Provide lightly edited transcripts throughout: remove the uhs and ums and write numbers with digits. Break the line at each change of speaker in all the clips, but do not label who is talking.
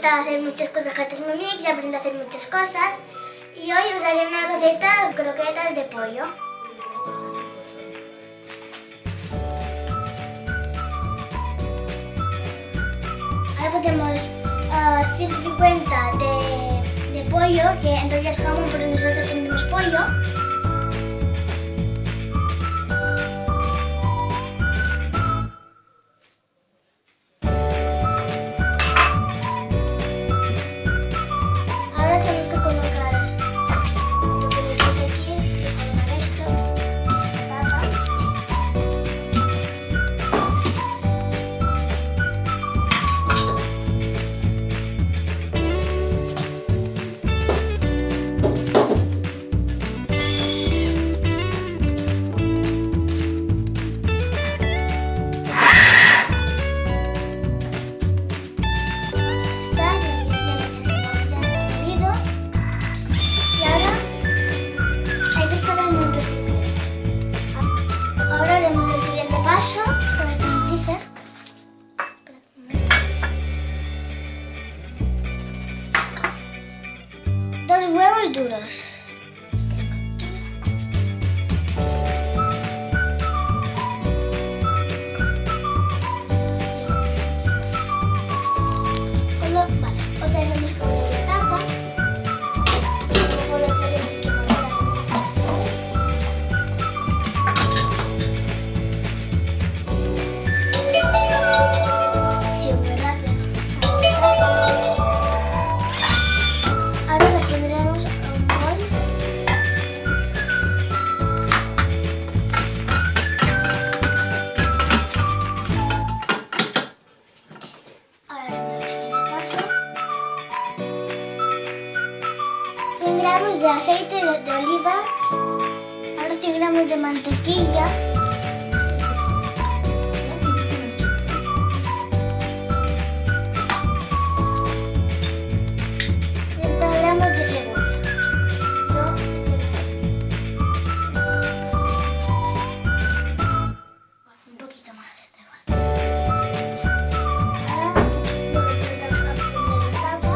gusta hacer muchas cosas con Thermomix y aprendo a hacer muchas cosas. Y hoy os haré una receta de croquetas de pollo. Ahora ponemos 150 de pollo, que en teoría es jamón, pero nosotros ponemos pollo. Ahora tenemos que colocar lo que les puse aquí, colocar esto, la tapa. Ahora haremos el siguiente paso con el thermometer. Dos huevos duros. Vale, otra vez hemos colocado la tapa. Ahora tenemos que mover. Sí, muy rápido. Ahora le pondremos a un bol. Ahora haremos el siguiente paso. 100 gramos de aceite de oliva. Ahora 100 gramos de mantequilla. 30 gramos de cebolla. Yo un poquito más, da igual. Ahora volvemos a poner la tapa.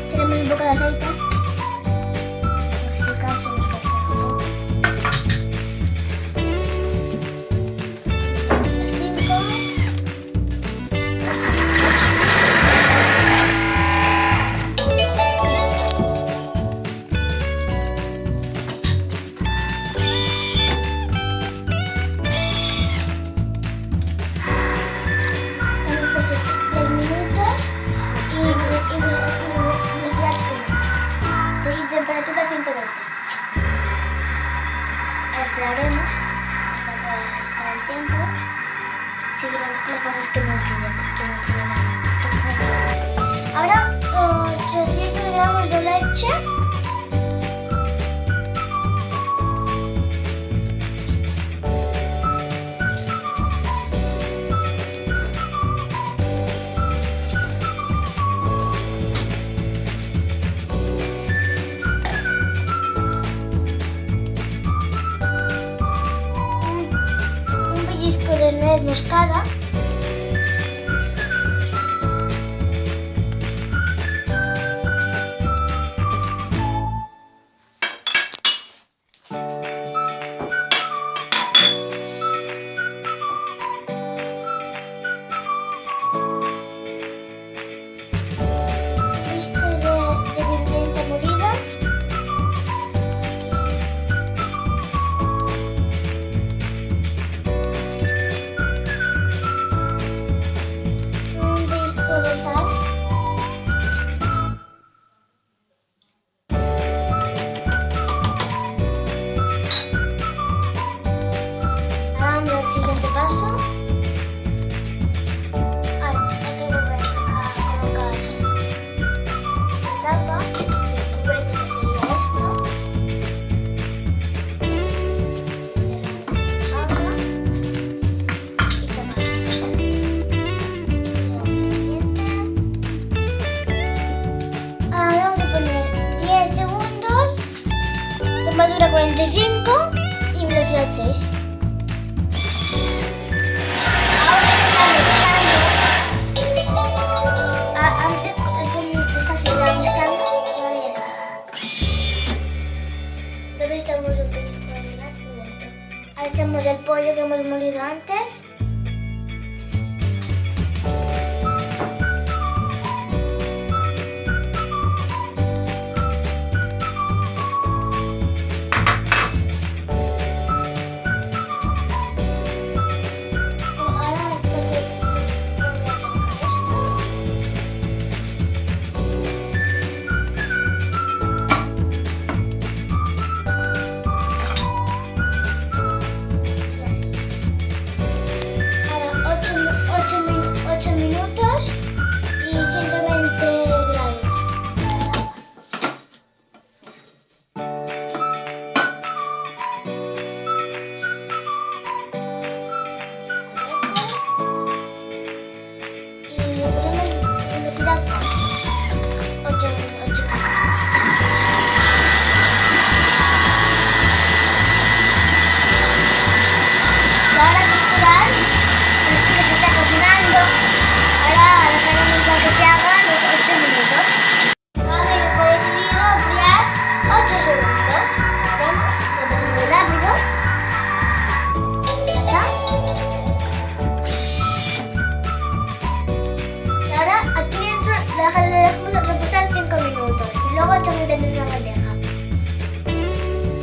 Echaremos un poco de aceite, por si acaso nos falta un poco. Hemos puesto 3 minutos y velocidad 1. Entonces temperatura 120. Ahora esperaremos hasta que acabe el tiempo. Seguiremos los pasos que nos piden. Ahora 800 gramos de leche. Un pellizco de nuez moscada. Un pellizco de pimienta molida. Un pellizco de sal. Ahora vamos al siguiente paso. Hay que volver a colocar la tapa, el cubete que sería esto. Cerramos y tapamos. Le damos siguiente. Ahora vamos a poner 10 segundos, temperatura 45 y velocidad 6. Ahora tenemos el pollo que hemos molido antes.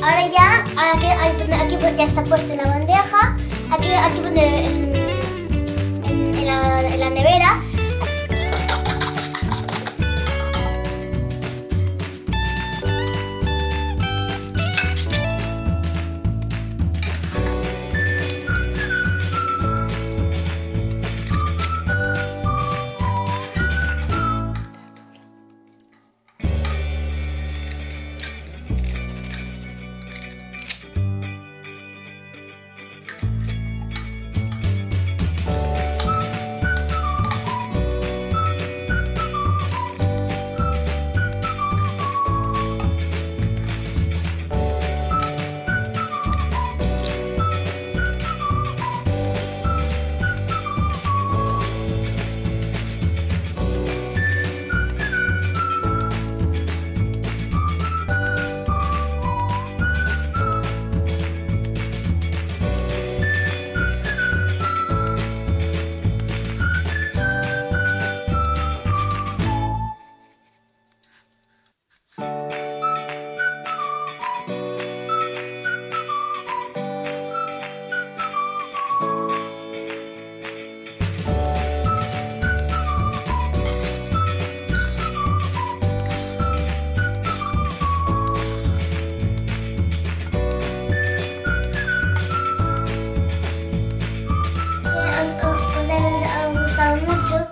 Ahora ya, aquí ya está puesto en la bandeja, aquí pone en la nevera.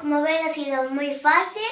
Como ven, ha sido muy fácil.